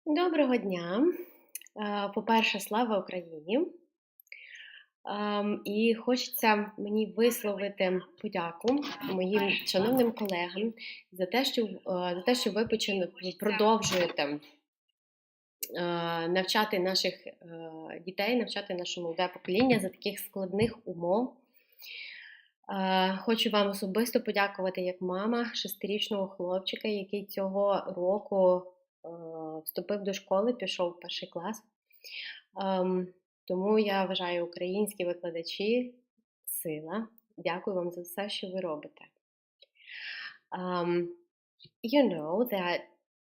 Доброго дня! По-перше, слава Україні! І хочеться мені висловити подяку моїм шановним колегам за те, що ви продовжуєте навчати наших дітей, навчати наше молоде покоління за таких складних умов. Хочу вам особисто подякувати як мама 6-річного хлопчика, який цього року вступив до школи, пішов в 1 клас. Тому я вважаю, українські викладачі – сила. Дякую вам за все, що ви робите. You know that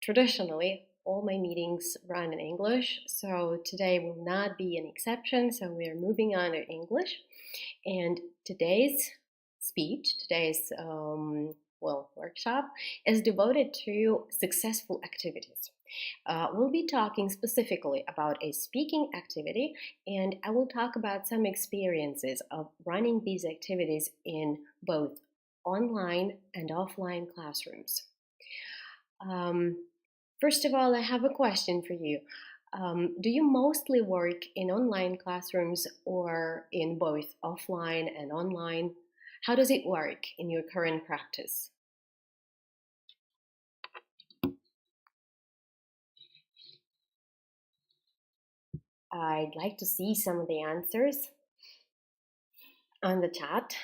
traditionally all my meetings run in English, so today will not be an exception, so we are moving on to English. And today's workshop is devoted to successful activities. We'll be talking specifically about a speaking activity, and I will talk about some experiences of running these activities in both online and offline classrooms. First of all, I have a question for you. Do you mostly work in online classrooms or in both offline and online? How does it work in your current practice? I'd like to see some of the answers on the chat.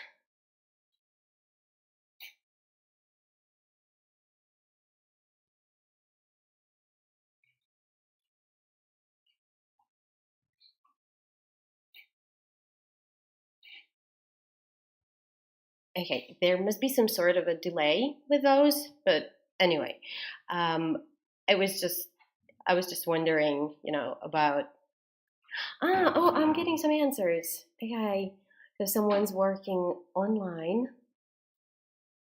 Okay, there must be some sort of a delay with those, but anyway, I was just wondering, about. I'm getting some answers. Okay, so someone's working online.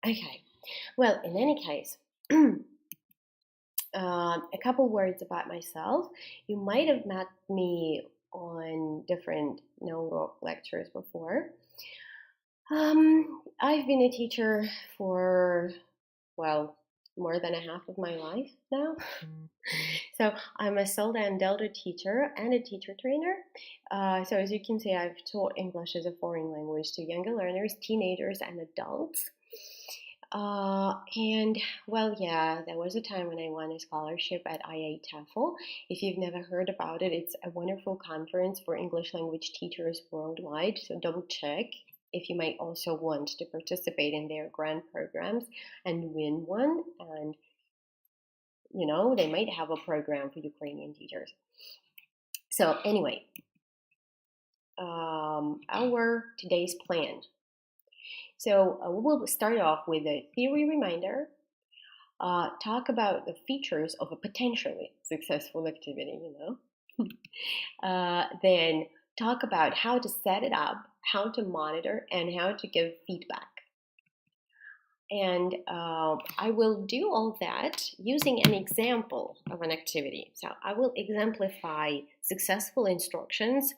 Okay, well, in any case, a couple words about myself. You might have met me on different Na Urok lectures before. I've been a teacher for, more than a half of my life now. So I'm a Solda and Delta teacher and a teacher trainer. So as you can see, I've taught English as a foreign language to younger learners, teenagers, and adults. There was a time when I won a scholarship at IA TEFL. If you've never heard about it, it's a wonderful conference for English language teachers worldwide, so double check if you might also want to participate in their grant programs and win one. And, they might have a program for Ukrainian teachers. So anyway, our today's plan. So we will start off with a theory reminder, talk about the features of a potentially successful activity, then talk about how to set it up, how to monitor, and how to give feedback. And I will do all that using an example of an activity. So I will exemplify successful instructions.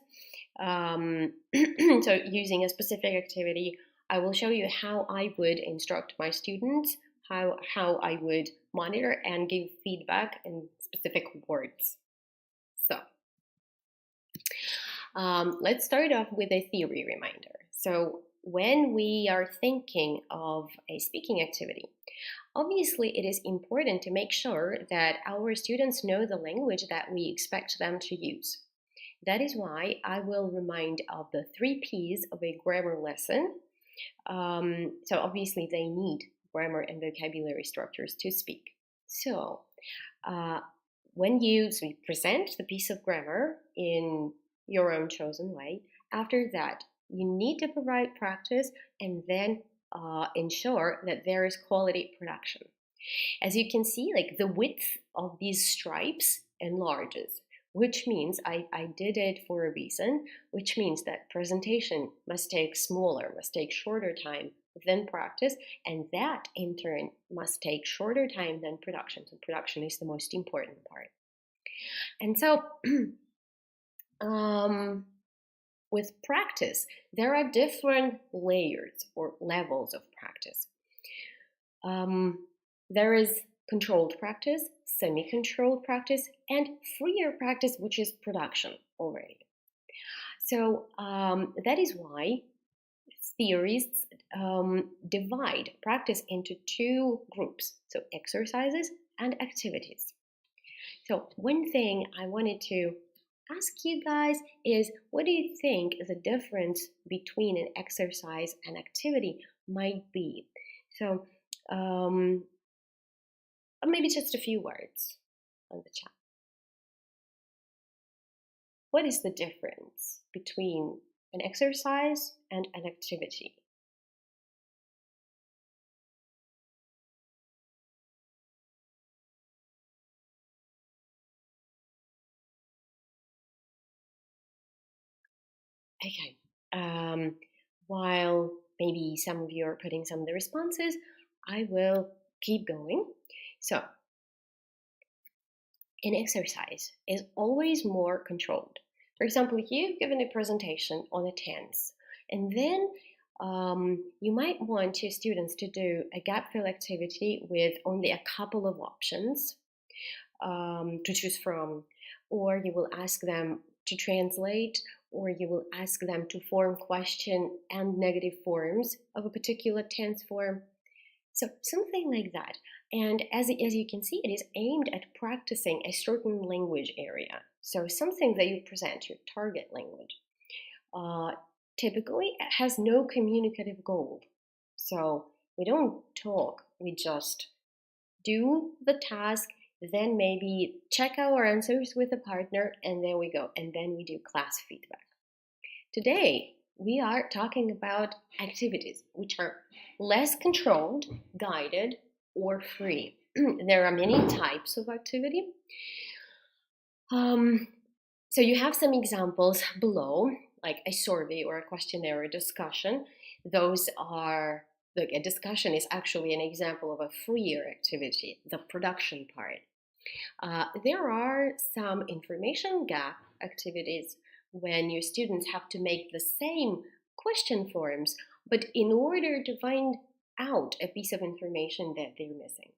So using a specific activity, I will show you how I would instruct my students, how I would monitor and give feedback in specific words. So let's start off with a theory reminder. So when we are thinking of a speaking activity, obviously it is important to make sure that our students know the language that we expect them to use. That is why I will remind of the 3 P's of a grammar lesson. So obviously they need grammar and vocabulary structures to speak. So when you present the piece of grammar in your own chosen way, after that you need to provide practice and then ensure that there is quality production. As you can see, the width of these stripes enlarges, which means I did it for a reason, which means that presentation must take shorter time than practice, and that in turn must take shorter time than production. So production is the most important part. And so with practice, there are different layers or levels of practice. There is controlled practice, semi-controlled practice, and freer practice, which is production already. So that is why theorists divide practice into two groups, so exercises and activities. So one thing I wanted to ask you guys is, what do you think the difference between an exercise and activity might be? So maybe just a few words on the chat. What is the difference between an exercise and an activity? Okay. While maybe some of you are putting some of the responses, I will keep going. So, an exercise is always more controlled. For example, you've given a presentation on a tense, and then you might want your students to do a gap fill activity with only a couple of options to choose from, or you will ask them to translate, or you will ask them to form question and negative forms of a particular tense form. So something like that. And as you can see, it is aimed at practicing a certain language area. So something that you present, your target language, typically has no communicative goal. So we don't talk, we just do the task, then maybe check our answers with a partner, and there we go. And then we do class feedback. Today, we are talking about activities which are less controlled, guided, or free. There are many types of activity. So you have some examples below, like a survey or a questionnaire or a discussion. Those are, like, a discussion is actually an example of a freer activity, the production part. There are some information gap activities when your students have to make the same question forms, but in order to find out a piece of information that they're missing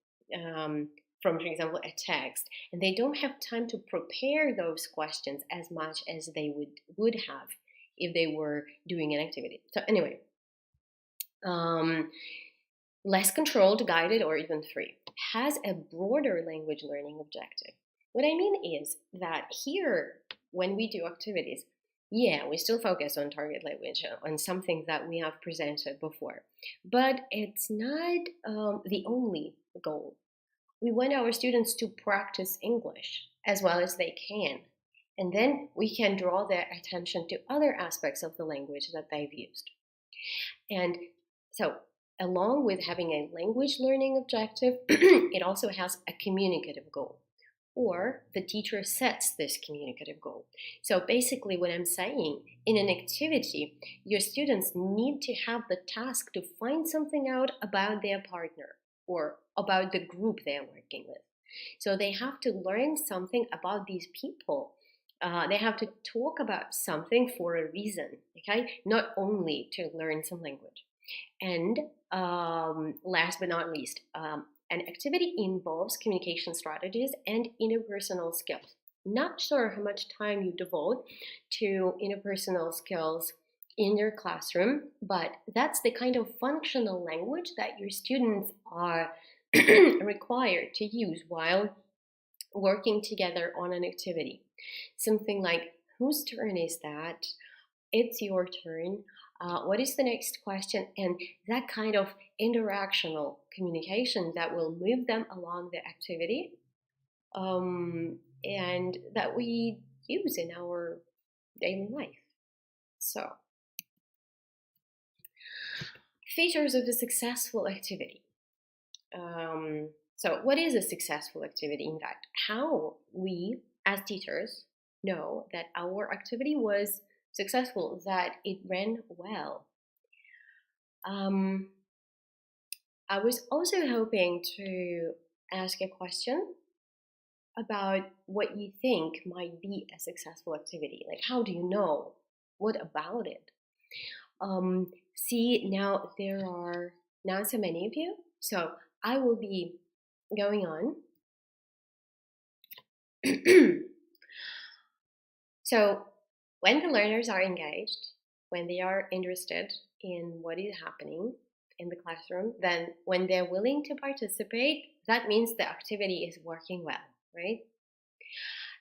from, for example, a text, and they don't have time to prepare those questions as much as they would have if they were doing an activity. So anyway, less controlled, guided, or even free, has a broader language learning objective. What I mean is that here, when we do activities, yeah, we still focus on target language, on something that we have presented before, but it's not the only goal. We want our students to practice English as well as they can, and then we can draw their attention to other aspects of the language that they've used. And so, along with having a language learning objective, it also has a communicative goal, or the teacher sets this communicative goal. So basically what I'm saying, in an activity, your students need to have the task to find something out about their partner or about the group they're working with. So they have to learn something about these people. They have to talk about something for a reason, okay? Not only to learn some language. And last but not least, an activity involves communication strategies and interpersonal skills. Not sure how much time you devote to interpersonal skills in your classroom, but that's the kind of functional language that your students are required to use while working together on an activity. Something like, whose turn is that? It's your turn. What is the next question? And that kind of interactional communication that will move them along the activity and that we use in our daily life. So, features of a successful activity. So what is a successful activity? In fact, how we as teachers know that our activity was successful, that it ran well. I was also hoping to ask a question about what you think might be a successful activity. Like, how do you know? What about it? See, now there are not so many of you, so I will be going on. So when the learners are engaged, when they are interested in what is happening in the classroom, then when they're willing to participate, that means the activity is working well, right?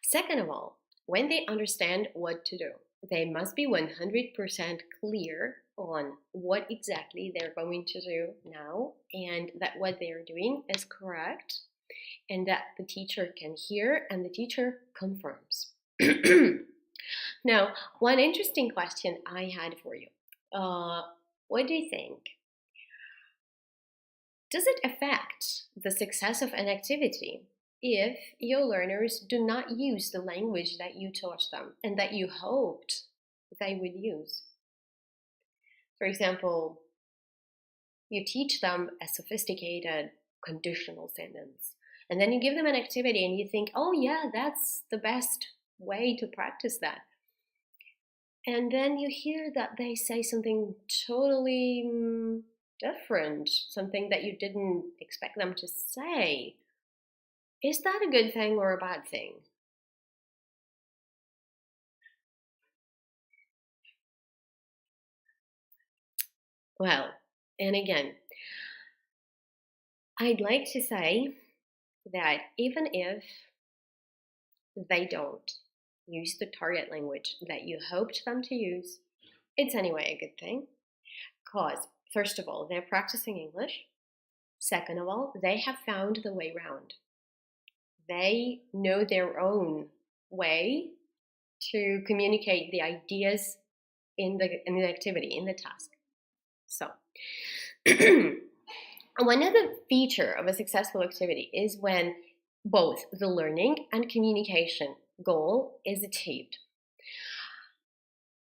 Second of all, when they understand what to do, they must be 100% clear on what exactly they're going to do now, and that what they're doing is correct, and that the teacher can hear and the teacher confirms. Now, one interesting question I had for you. What do you think? Does it affect the success of an activity if your learners do not use the language that you taught them and that you hoped they would use? For example, you teach them a sophisticated conditional sentence, and then you give them an activity and you think, oh yeah, that's the best way to practice that. And then you hear that they say something totally different, something that you didn't expect them to say. Is that a good thing or a bad thing? Well, and again, I'd like to say that even if they don't use the target language that you hoped them to use, it's anyway a good thing. Because, first of all, they're practicing English. Second of all, they have found the way round. They know their own way to communicate the ideas in the activity, in the task. So, one of the features of a successful activity is when both the learning and communication goal is achieved.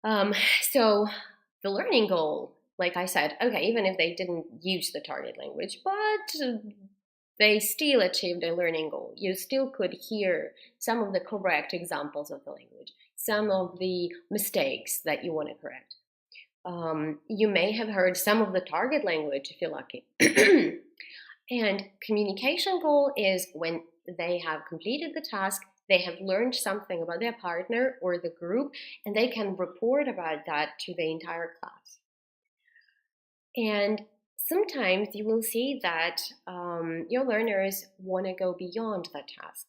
So the learning goal, like I said, okay, even if they didn't use the target language, but they still achieved a learning goal. You still could hear some of the correct examples of the language, some of the mistakes that you want to correct. You may have heard some of the target language if you're lucky. And communication goal is when they have completed the task, they have learned something about their partner or the group, and they can report about that to the entire class. And sometimes you will see that your learners want to go beyond that task,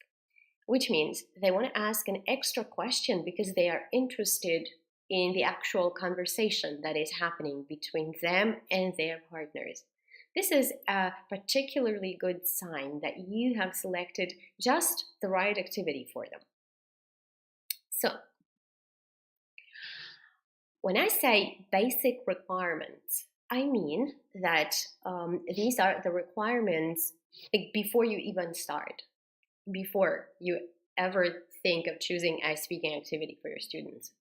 which means they want to ask an extra question because they are interested in the actual conversation that is happening between them and their partners. This is a particularly good sign that you have selected just the right activity for them. So, when I say basic requirements, I mean that these are the requirements before you even start, before you ever think of choosing a speaking activity for your students.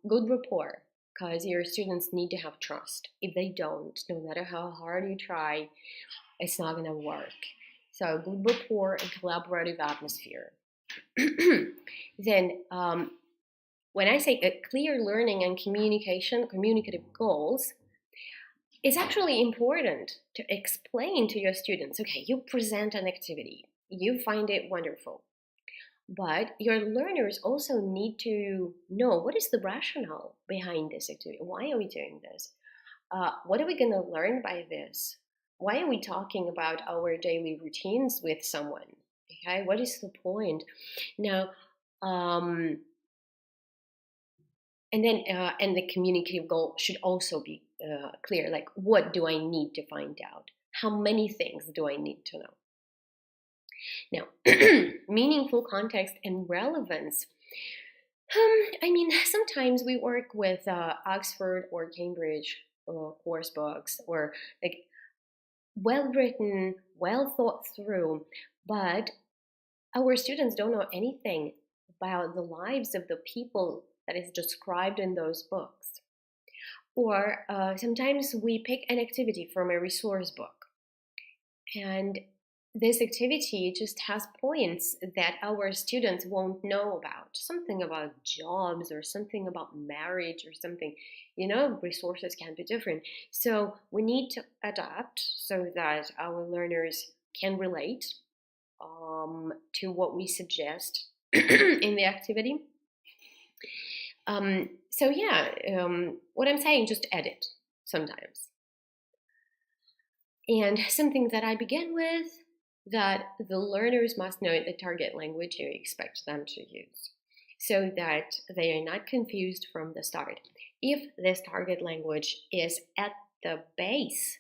Good rapport, because your students need to have trust. If they don't, no matter how hard you try, it's not going to work. So good rapport and collaborative atmosphere. Then when I say a clear learning and communicative goals, it's actually important to explain to your students, okay, you present an activity, you find it wonderful, but your learners also need to know what is the rationale behind this activity. Why are we doing this? What are we going to learn by this? Why are we talking about our daily routines with someone? Okay, what is the point? Now, and the communicative goal should also be clear. Like, what do I need to find out? How many things do I need to know? Now, meaningful context and relevance. I mean, sometimes we work with Oxford or Cambridge course books, or like well-written, well thought through, but our students don't know anything about the lives of the people that is described in those books. Or sometimes we pick an activity from a resource book, and this activity just has points that our students won't know about, something about jobs or something about marriage or something. You know, resources can be different. So we need to adapt so that our learners can relate to what we suggest in the activity. What I'm saying, just edit sometimes. And something that I begin with, that the learners must know the target language you expect them to use, so that they are not confused from the start. If this target language is at the base,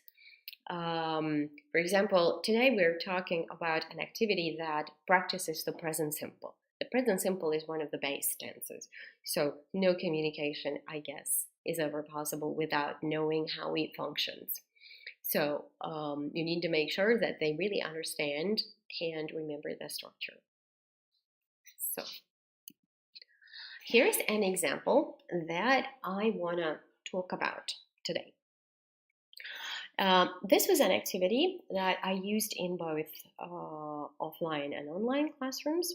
for example, today we're talking about an activity that practices the present simple. The present simple is one of the base tenses, so no communication, I guess, is ever possible without knowing how it functions. So you need to make sure that they really understand and remember the structure. So here's an example that I want to talk about today. This was an activity that I used in both offline and online classrooms.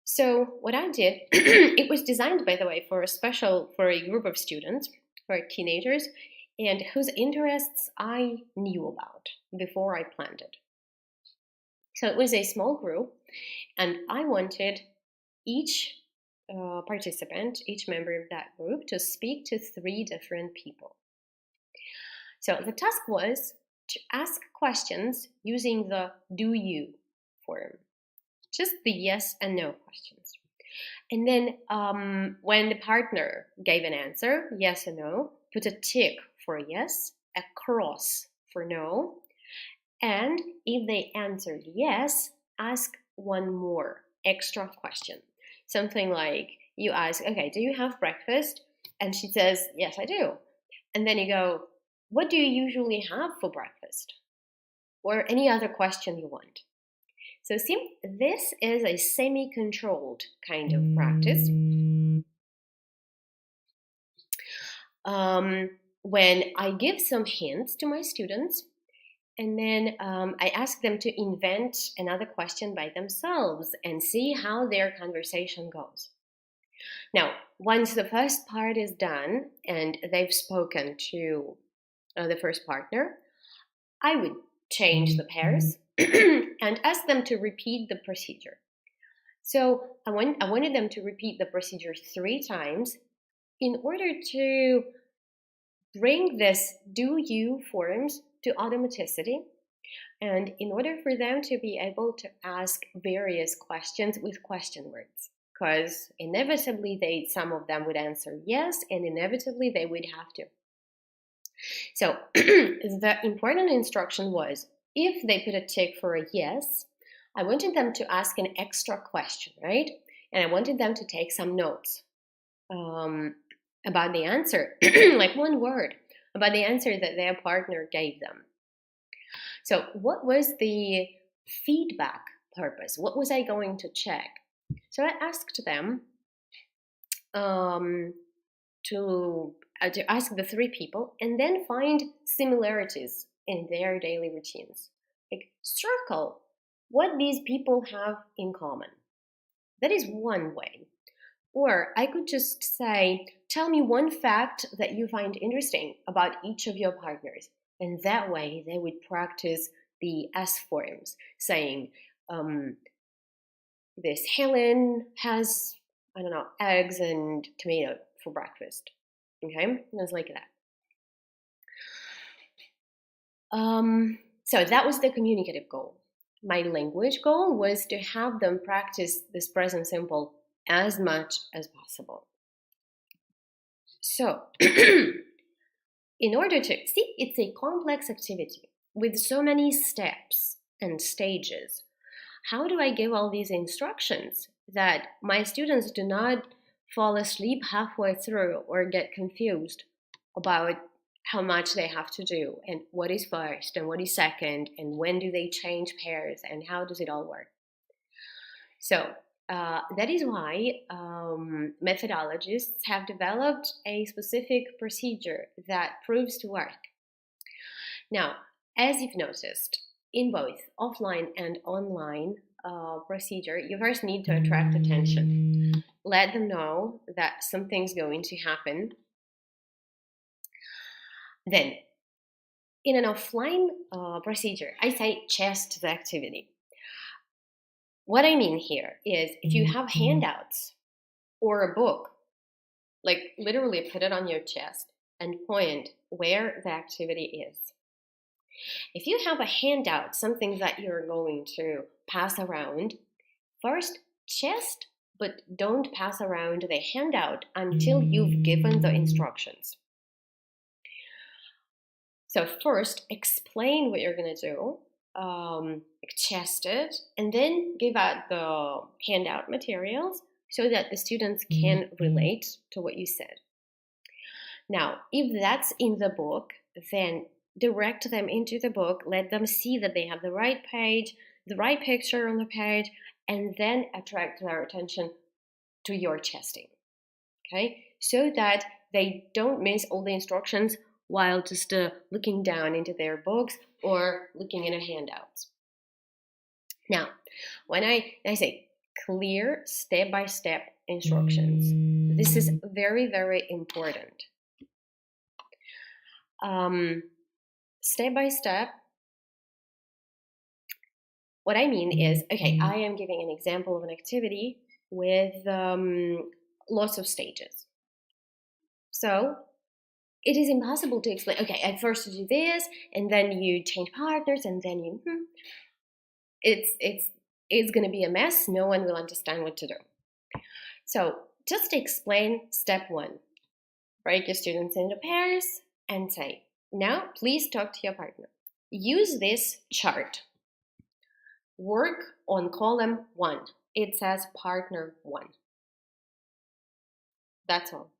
So what I did, it was designed, by the way, for a group of students, for teenagers, and whose interests I knew about before I planned it. So it was a small group, and I wanted each participant, each member of that group, to speak to 3 different people. So the task was to ask questions using the do you form, just the yes and no questions. And then when the partner gave an answer, yes or no, put a tick for yes, a cross for no, and if they answered yes, ask one more extra question. Something like, you ask, okay, do you have breakfast? And she says, yes, I do. And then you go, what do you usually have for breakfast? Or any other question you want. So see, this is a semi-controlled kind of practice. When I give some hints to my students, and then I ask them to invent another question by themselves and see how their conversation goes. Now, once the first part is done and they've spoken to the first partner, I would change the pairs and ask them to repeat the procedure. So I wanted them to repeat the procedure 3 times in order to bring this do you forms to automaticity, and in order for them to be able to ask various questions with question words, because inevitably some of them would answer yes, and inevitably they would have to. So the important instruction was, if they put a tick for a yes, I wanted them to ask an extra question, right? And I wanted them to take some notes about the answer, like one word, about the answer that their partner gave them. So what was the feedback purpose? What was I going to check? So I asked them to ask the 3 people and then find similarities in their daily routines. Like, circle what these people have in common. That is one way. Or I could just say, tell me one fact that you find interesting about each of your partners. And that way they would practice the S forms, saying, this Helen has, eggs and tomato for breakfast. Okay, it was like that. So that was the communicative goal. My language goal was to have them practice this present simple as much as possible. So, in order to see, it's a complex activity with so many steps and stages. How do I give all these instructions that my students do not fall asleep halfway through or get confused about how much they have to do and what is first and what is second and when do they change pairs and how does it all work? So that is why methodologists have developed a specific procedure that proves to work. Now, as you've noticed, in both offline and online procedure, you first need to attract attention. Let them know that something's going to happen. Then in an offline procedure, I say test the activity. What I mean here is if you have handouts or a book, like literally put it on your chest and point where the activity is. If you have a handout, something that you're going to pass around, first test, but don't pass around the handout until you've given the instructions. So first, explain what you're going to do, test it, and then give out the handout materials so that the students can relate to what you said. Now, if that's in the book, then direct them into the book, let them see that they have the right page, the right picture on the page, and then attract their attention to your testing, okay? So that they don't miss all the instructions while just looking down into their books or looking in a handout. Now, when I say clear step-by-step instructions, this is very, very important. Step-by-step, what I mean is, okay, I am giving an example of an activity with lots of stages. So it is impossible to explain, okay, at first you do this, and then you change partners, and then you, it's going to be a mess. No one will understand what to do. So just explain step one. Break your students into pairs and say, now please talk to your partner. Use this chart. Work on column 1. It says partner 1. That's all.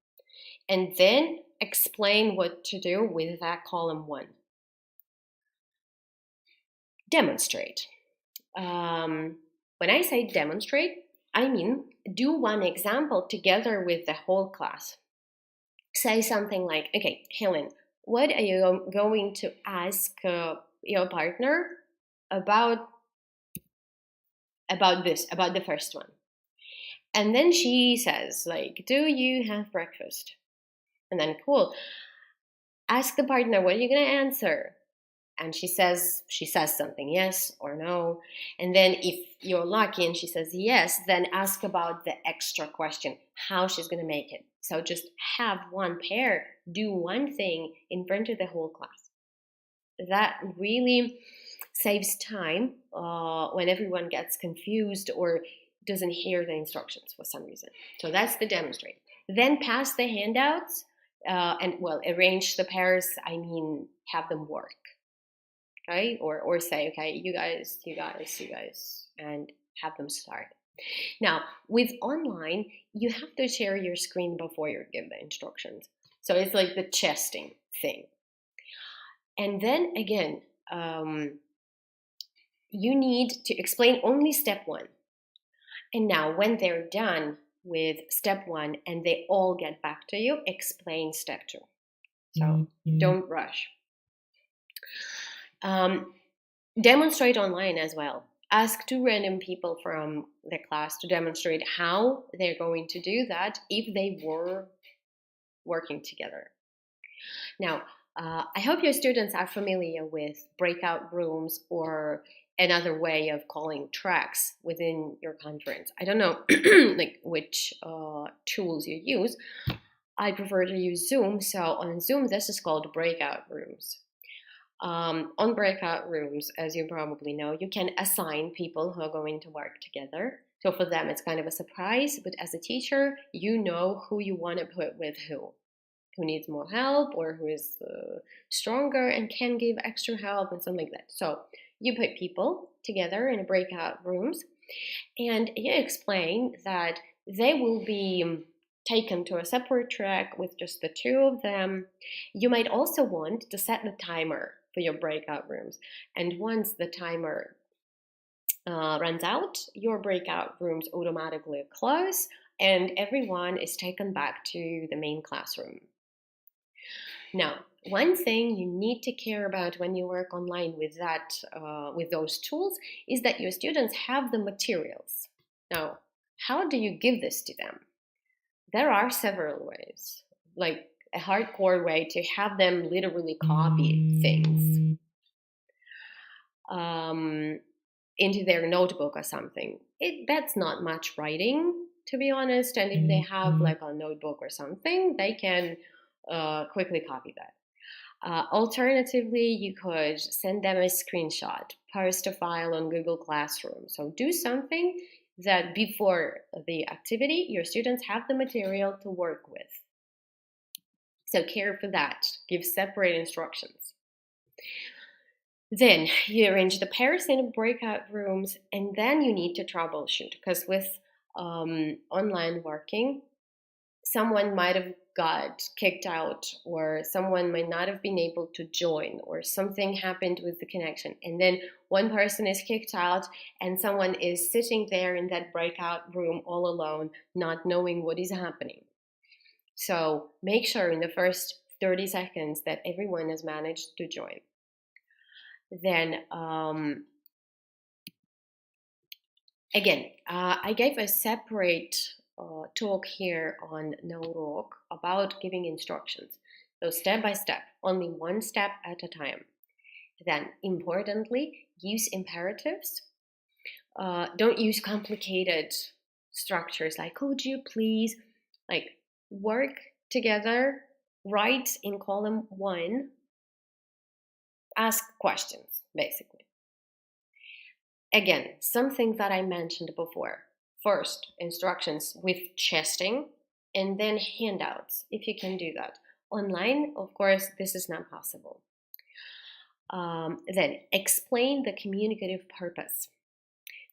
And then explain what to do with that column 1. Demonstrate. When I say demonstrate, I mean do one example together with the whole class. Say something like, okay, Helen, what are you going to ask your partner about this, about the first one? And then she says, like, do you have breakfast? And then, cool. Ask the partner, what are you going to answer? And she says something, yes or no. And then if you're lucky and she says yes, then ask about the extra question, how she's going to make it. So just have one pair do one thing in front of the whole class. That really saves time when everyone gets confused or doesn't hear the instructions for some reason. So that's the demonstrate. Then pass the handouts and, well, arrange the pairs. I mean, have them work. Okay, or say, okay, you guys, and have them start. Now, with online, you have to share your screen before you give the instructions. So it's like the testing thing. And then again, you need to explain only step 1. And now when they're done with step 1 and they all get back to you, explain step 2. So don't rush. Demonstrate online as well. Ask 2 random people from the class to demonstrate how they're going to do that if they were working together. Now, I hope your students are familiar with breakout rooms or another way of calling tracks within your conference. I don't know like which tools you use. I prefer to use Zoom. So on Zoom, this is called breakout rooms. On breakout rooms, as you probably know, you can assign people who are going to work together. So for them, it's kind of a surprise. But as a teacher, you know who you want to put with who needs more help or who is stronger and can give extra help and something like that. So you put people together in a breakout rooms and you explain that they will be taken to a separate track with just the 2 of them. You might also want to set the timer for your breakout rooms. And once the timer runs out, your breakout rooms automatically close and everyone is taken back to the main classroom. Now, one thing you need to care about when you work online with those tools is that your students have the materials. Now, how do you give this to them? There are several ways. Like a hardcore way to have them literally copy things into their notebook or something. That's not much writing, to be honest, and if they have like a notebook or something, they can quickly copy that. Alternatively, you could send them a screenshot, post a file on Google Classroom. So do something that before the activity, your students have the material to work with. So care for that. Give separate instructions. Then you arrange the pairs in breakout rooms, and then you need to troubleshoot, because with online working, someone might have got kicked out, or someone might not have been able to join, or something happened with the connection, and then one person is kicked out and someone is sitting there in that breakout room all alone, not knowing what is happening. So make sure in the first 30 seconds that everyone has managed to join. Then again, I gave a separate talk here on Na Urok about giving instructions. So step by step, only one step at a time. Then, importantly, use imperatives. Don't use complicated structures like, could you please, like, work together, write in column 1, ask questions, basically. Again, something that I mentioned before. First, instructions with chesting, and then handouts, if you can do that. Online, of course, this is not possible. Then, explain the communicative purpose.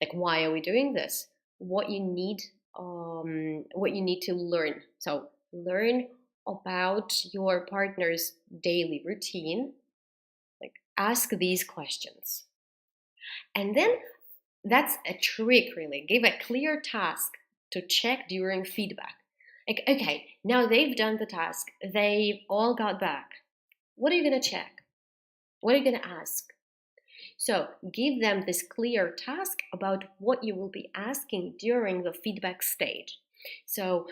Like, why are we doing this? What you need to learn. So, learn about your partner's daily routine. Like, ask these questions. And then, that's a trick, really. Give a clear task to check during feedback. Like, okay, now they've done the task. They've all got back. What are you going to check? What are you going to ask? So give them this clear task about what you will be asking during the feedback stage. So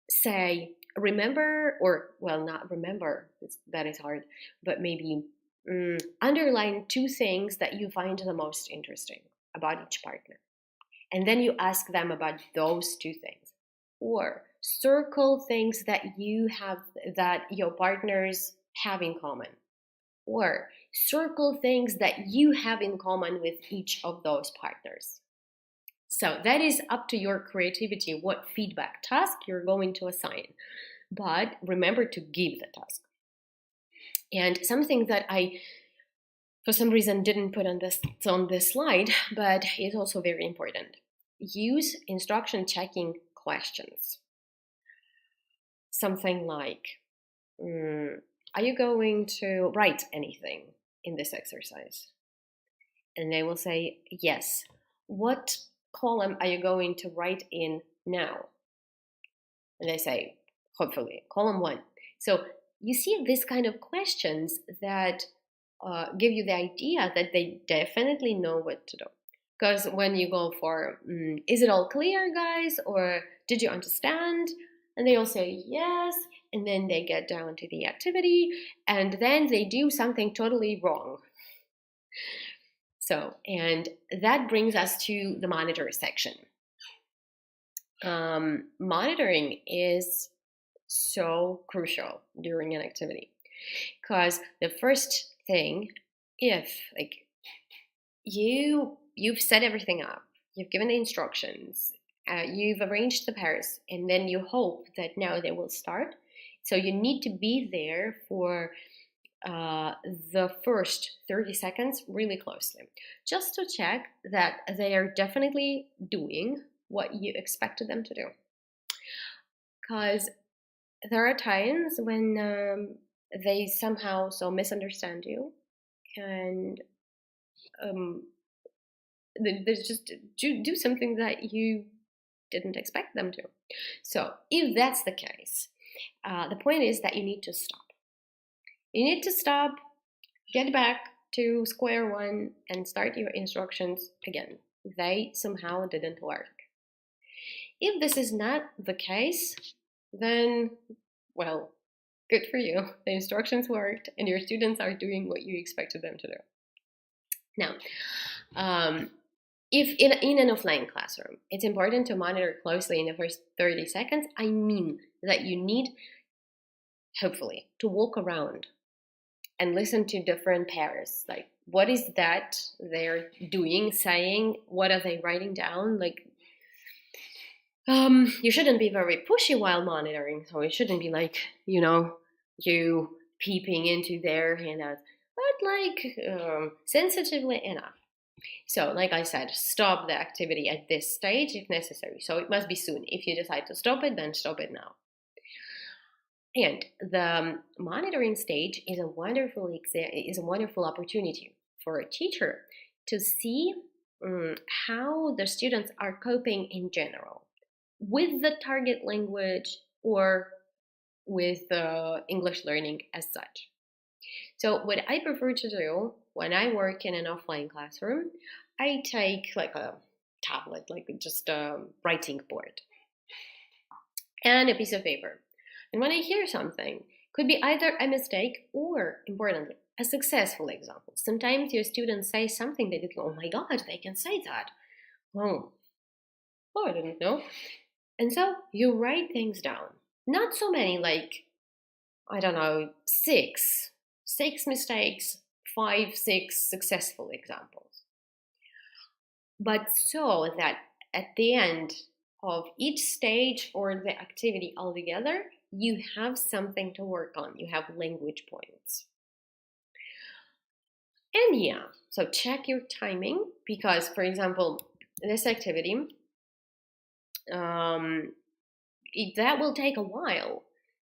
say, remember, or, well, not remember, that is hard, but maybe underline 2 things that you find the most interesting about each partner. And then you ask them about those 2 things. Or circle things that your partners have in common. Or circle things that you have in common with each of those partners. So that is up to your creativity what feedback task you're going to assign. But remember to give the task. And something that I, for some reason, didn't put on this slide, but is also very important. Use instruction checking questions. Something like, are you going to write anything in this exercise? And they will say, yes. What column are you going to write in now? And they say, hopefully, column 1. So you see this kind of questions that give you the idea that they definitely know what to do. Because when you go for, is it all clear, guys? Or did you understand? And they all say yes. And then they get down to the activity. And then they do something totally wrong. So, and that brings us to the monitor section. Monitoring is so crucial during an activity, because the first thing, if like you've set everything up, you've given the instructions, you've arranged the pairs, and then you hope that now they will start. So you need to be there for the first 30 seconds really closely, just to check that they are definitely doing what you expected them to do. Because there are times when they somehow misunderstand you, and they just do something that you didn't expect them to. So if that's the case, the point is that you need to stop. You need to stop, get back to square one, and start your instructions again. They somehow didn't work. If this is not the case, then, well, good for you. The instructions worked and your students are doing what you expected them to do. Now, if in an offline classroom, it's important to monitor closely in the first 30 seconds. I mean that you need, hopefully, to walk around and listen to different pairs. Like, what is that they're doing, saying? What are they writing down? Like, you shouldn't be very pushy while monitoring. So it shouldn't be like, you peeping into their handouts, but like sensitively enough. So, like I said, stop the activity at this stage if necessary. So it must be soon. If you decide to stop it, then stop it now. And the monitoring stage is a wonderful opportunity for a teacher to see how the students are coping in general with the target language or with English learning as such. So what I prefer to do when I work in an offline classroom, I take like a tablet, like just a writing board and a piece of paper. And when I hear something, could be either a mistake or, importantly, a successful example. Sometimes your students say something that you go, oh my God, they can say that. Oh, I didn't know. And so you write things down. Not so many, like, I don't know, six mistakes, 5, 6 successful examples. But so that at the end of each stage or the activity altogether, you have something to work on. You have language points. And yeah, so check your timing because, for example, this activity, that will take a while.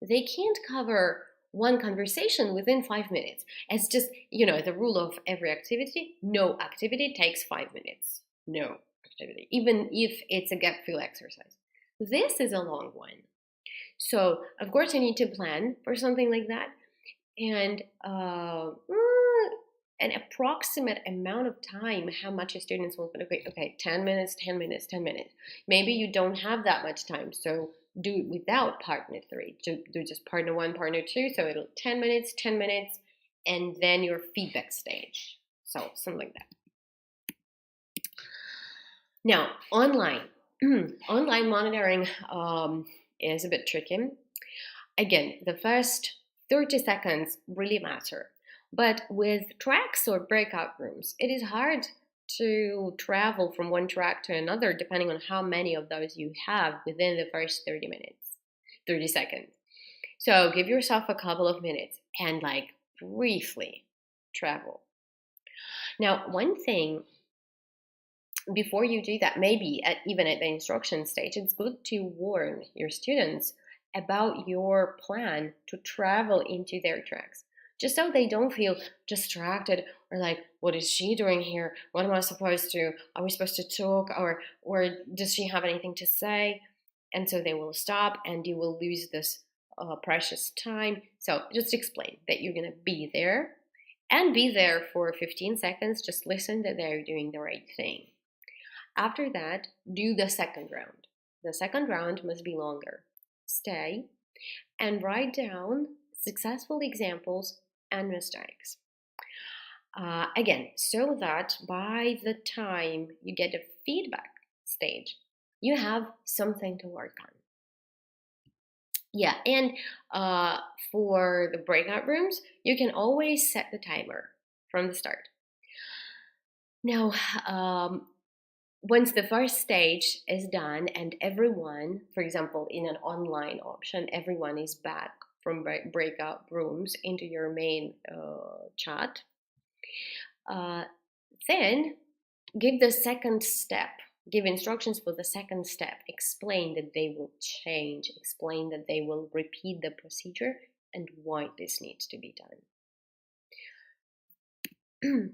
They can't cover one conversation within 5 minutes. It's just, the rule of every activity, no activity takes 5 minutes. No activity, even if it's a gap fill exercise. This is a long one. So, of course, you need to plan for something like that. And an approximate amount of time, how much your students will put, okay, 10 minutes. Maybe you don't have that much time, so do it without partner 3. Do just partner 1, partner 2, so it'll 10 minutes, and then your feedback stage. So, something like that. Now, online monitoring is a bit tricky. Again, the first 30 seconds really matter. But with tracks or breakout rooms, it is hard to travel from one track to another depending on how many of those you have within the first 30 seconds. So give yourself a couple of minutes and briefly travel. Now, one thing before you do that, maybe even at the instruction stage, it's good to warn your students about your plan to travel into their tracks, just so they don't feel distracted or like, what is she doing here? What am I supposed to? Are we supposed to talk? Or does she have anything to say? And so they will stop and you will lose this precious time. So just explain that you're going to be there and be there for 15 seconds. Just listen that they're doing the right thing. After that, do the second round. The second round must be longer. Stay and write down successful examples and mistakes. Again, so that by the time you get a feedback stage, you have something to work on. Yeah, and for the breakout rooms, you can always set the timer from the start. Now, once the first stage is done and everyone, for example, in an online option, everyone is back from breakout rooms into your main chat, then give the second step, give instructions for the second step, explain that they will change, explain that they will repeat the procedure and why this needs to be done.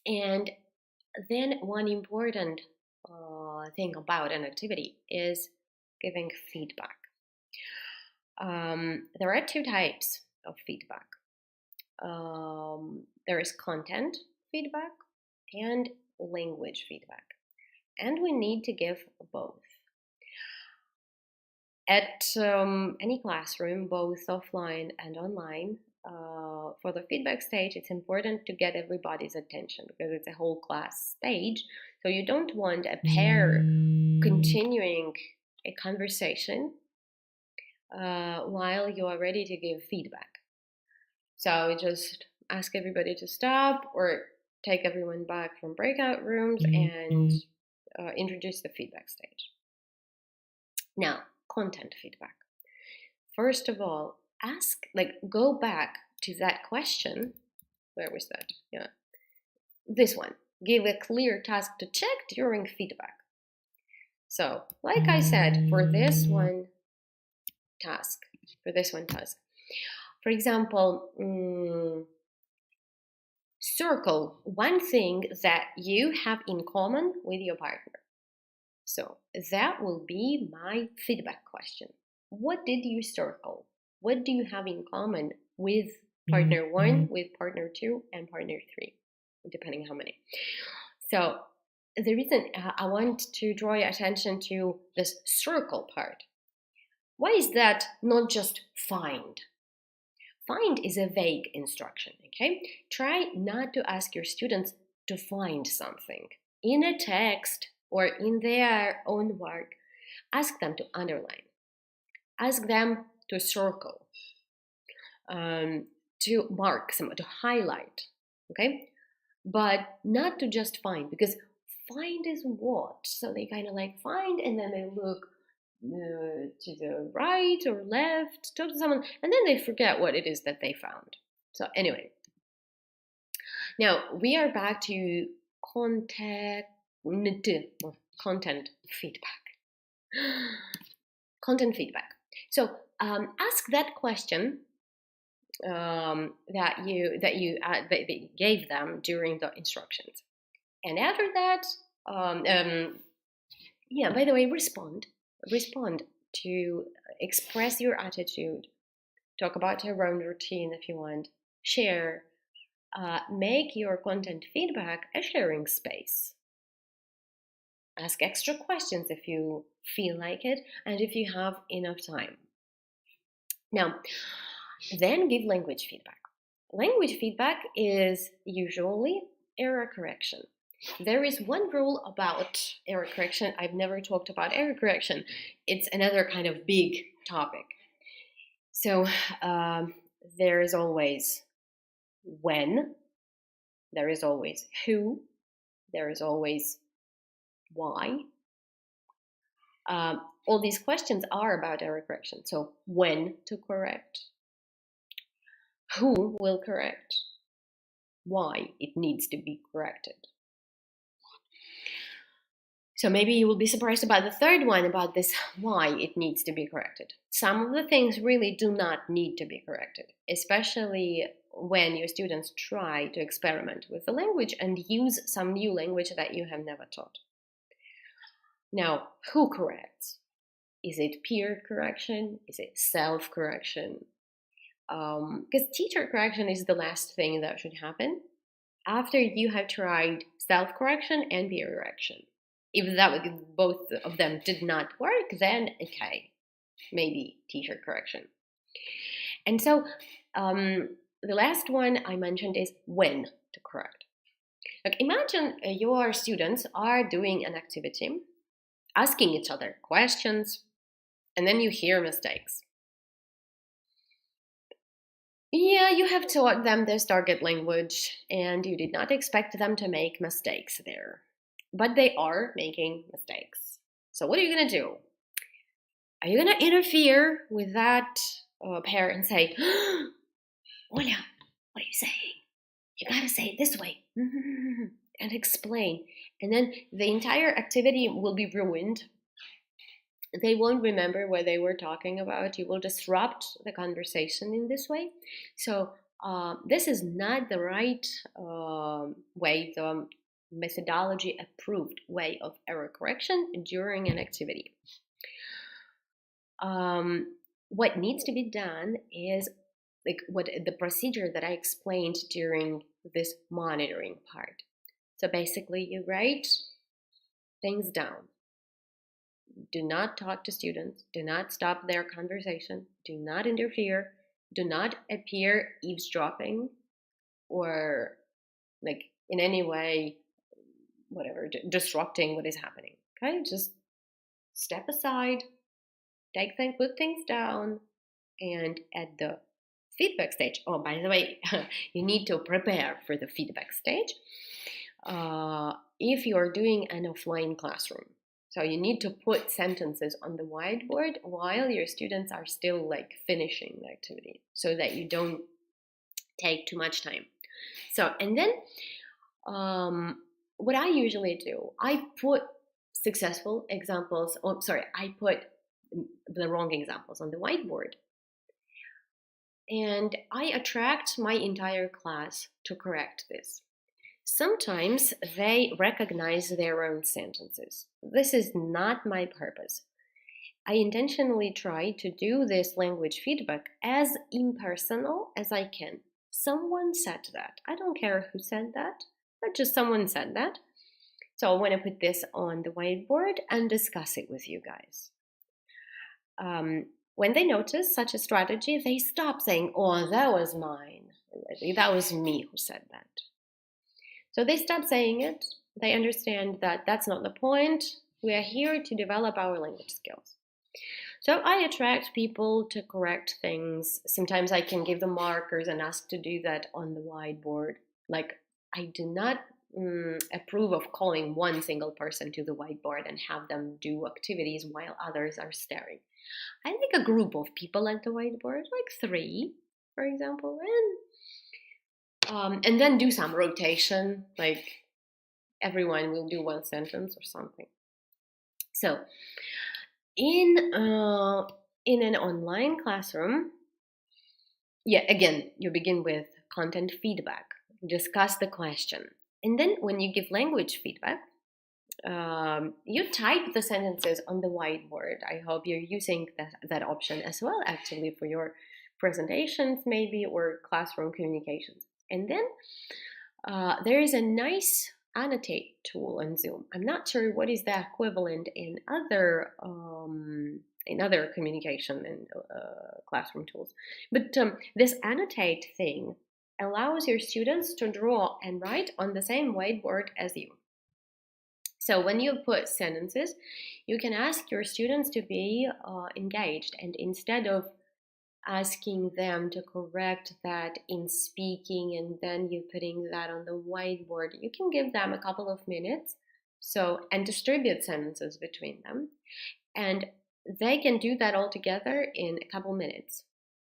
And then one important thing about an activity is giving feedback. There are 2 types of feedback. There is content feedback and language feedback. And we need to give both. At any classroom, both offline and online, for the feedback stage, it's important to get everybody's attention because it's a whole class stage. So you don't want a pair continuing a conversation while you are ready to give feedback. So just ask everybody to stop or take everyone back from breakout rooms and introduce the feedback stage. Now, content feedback. First of all, go back to that question. Where was that? Yeah. This one. Give a clear task to check during feedback. So, like I said, for this one task, for example, circle one thing that you have in common with your partner. So that will be my feedback question. What did you circle? What do you have in common with partner 1, with partner 2, and partner 3, depending how many? So the reason I want to draw your attention to this circle part. Why is that not just find? Find is a vague instruction, okay? Try not to ask your students to find something in a text or in their own work. Ask them to underline. Ask them to circle, to mark, to highlight, okay? But not to just find, because find is what? So they kind of like find and then they look to the right or left, talk to someone, and then they forget what it is that they found. So anyway, now we are back to content feedback. Content feedback. So ask that question that you gave them during the instructions, and after that, by the way, respond to express your attitude, talk about your own routine if you want, share, make your content feedback a sharing space. Ask extra questions if you feel like it and if you have enough time. Now, then give language feedback. Language feedback is usually error correction. There is one rule about error correction. I've never talked about error correction. It's another kind of big topic. So there is always when, there is always who, there is always why. All these questions are about error correction. So when to correct, who will correct, why it needs to be corrected. So maybe you will be surprised about the third one, about this why it needs to be corrected. Some of the things really do not need to be corrected, especially when your students try to experiment with the language and use some new language that you have never taught. Now, who corrects? Is it peer correction? Is it self-correction? Because teacher correction is the last thing that should happen after you have tried self-correction and peer correction. If both of them did not work, then okay, maybe teacher correction. And so the last one I mentioned is when to correct. Like, imagine your students are doing an activity, asking each other questions, and then you hear mistakes. Yeah, you have taught them this target language, and you did not expect them to make mistakes there. But they are making mistakes. So what are you going to do? Are you going to interfere with that pair and say, Oля, what are you saying? You got to say it this way. And explain. And then the entire activity will be ruined. They won't remember what they were talking about. You will disrupt the conversation in this way. So this is not the right way, the methodology approved way of error correction during an activity. What needs to be done is what the procedure that I explained during this monitoring part. So basically you write things down. do not talk to students, do not stop their conversation, do not interfere, do not appear eavesdropping or like in any way, whatever, disrupting what is happening. Okay, just step aside, put things down, and at the feedback stage, oh, by the way, you need to prepare for the feedback stage if you're doing an offline classroom. So you need to put sentences on the whiteboard while your students are still like finishing the activity so that you don't take too much time. So, and then what I usually do, I put successful examples, I put the wrong examples on the whiteboard. And I attract my entire class to correct this. Sometimes they recognize their own sentences. This is not my purpose. I intentionally try to do this language feedback as impersonal as I can. Someone said that. I don't care who said that, but just someone said that. So I want to put this on the whiteboard and discuss it with you guys. When they notice such a strategy, they stop saying, oh, that was mine. That was me who said that. So they stop saying it. They understand that that's not the point. We are here to develop our language skills. So I attract people to correct things. Sometimes I can give them markers and ask to do that on the whiteboard. Like, I do not approve of calling one single person to the whiteboard and have them do activities while others are staring. I like a group of people at the whiteboard, like 3, for example, and then do some rotation, like everyone will do one sentence or something. So, in an online classroom, again, you begin with content feedback, discuss the question, and then when you give language feedback, you type the sentences on the whiteboard. I hope you're using that option as well, actually, for your presentations maybe or classroom communications. And then there is a nice annotate tool on Zoom. I'm not sure what is the equivalent in other communication and classroom tools, but this annotate thing allows your students to draw and write on the same whiteboard as you. So when you put sentences, you can ask your students to be engaged, and instead of asking them to correct that in speaking and then you putting that on the whiteboard, you can give them a couple of minutes and distribute sentences between them, and they can do that all together in a couple minutes,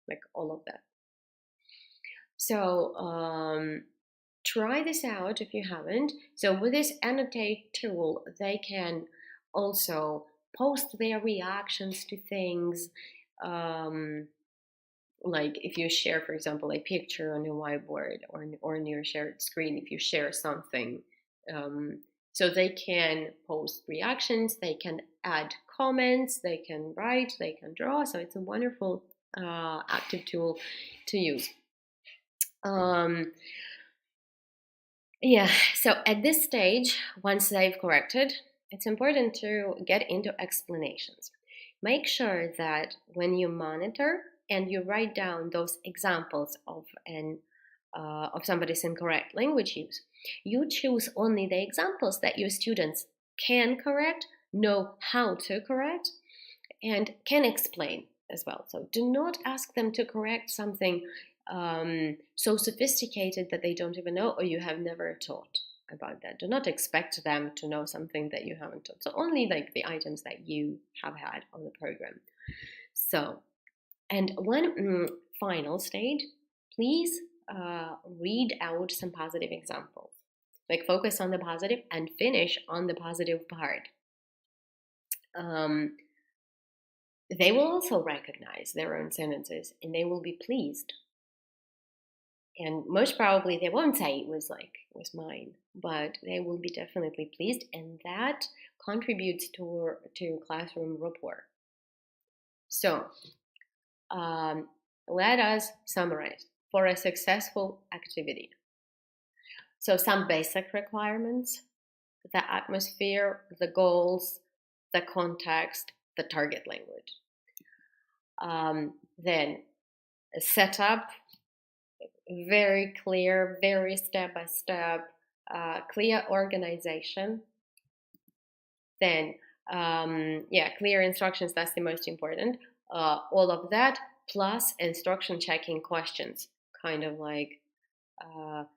like all of that. So try this out if you haven't. So with this annotate tool, they can also post their reactions to things. Like if you share, for example, a picture on a whiteboard or on your shared screen, if you share something, so they can post reactions, they can add comments, they can write, they can draw. So it's a wonderful active tool to use. So at this stage, once they've corrected, it's important to get into explanations. Make sure that when you monitor and you write down those examples of somebody's incorrect language use, you choose only the examples that your students can correct, know how to correct, and can explain as well. So do not ask them to correct something so sophisticated that they don't even know or you have never taught about that. Do not expect them to know something that you haven't taught. So only like the items that you have had on the program. So, and one final stage, please read out some positive examples. Like focus on the positive and finish on the positive part. They will also recognize their own sentences and they will be pleased. And most probably they won't say it was mine, but they will be definitely pleased, and that contributes to classroom rapport. So let us summarize for a successful activity. So some basic requirements: the atmosphere, the goals, the context, the target language. Then set up very clear, very step-by-step, clear organization. Then, clear instructions, that's the most important. All of that, plus instruction checking questions, kind of like,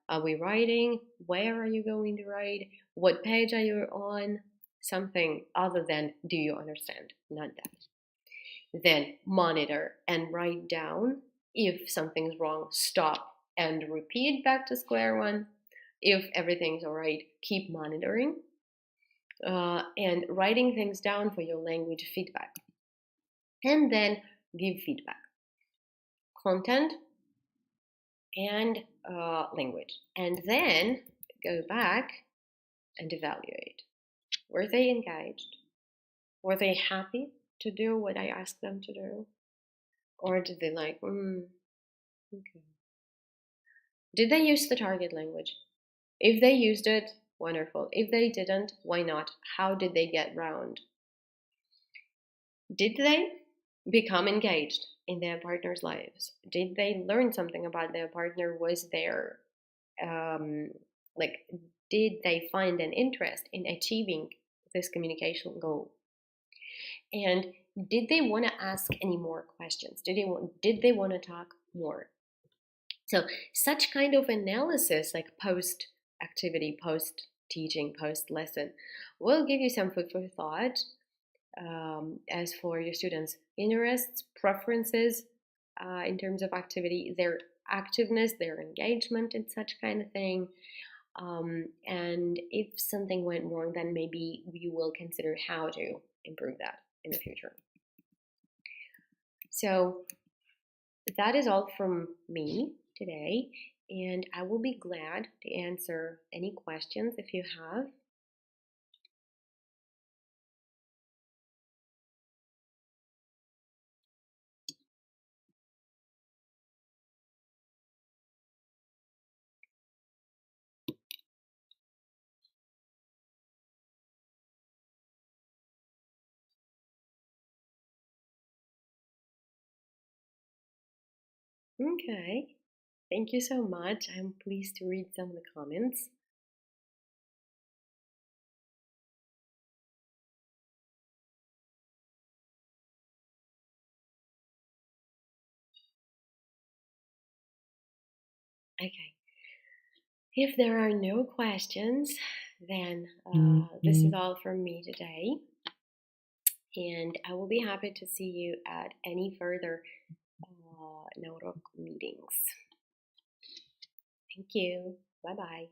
are we writing? Where are you going to write? What page are you on? Something other than, do you understand? Not that. Then monitor and write down. If something's wrong, stop and repeat back to square one. If everything's all right, keep monitoring. And writing things down for your language feedback. And then give feedback. Content and language. And then go back and evaluate. Were they engaged? Were they happy to do what I asked them to do? Or did they like, okay. Did they use the target language? If they used it, wonderful. If they didn't, why not? How did they get round? Did they become engaged in their partner's lives? Did they learn something about their partner? Was there, did they find an interest in achieving this communication goal? And did they want to ask any more questions? Did they want to talk more? So such kind of analysis, like post-activity, post-teaching, post-lesson, will give you some food for thought as for your students' interests, preferences in terms of activity, their activeness, their engagement in such kind of thing. And if something went wrong, then maybe you will consider how to improve that in the future. So that is all from me today, and I will be glad to answer any questions if you have. Okay, thank you so much. I'm pleased to read some of the comments. Okay, if there are no questions, then this is all from me today. And I will be happy to see you at any further Na Urok meetings. Thank you. Bye-bye.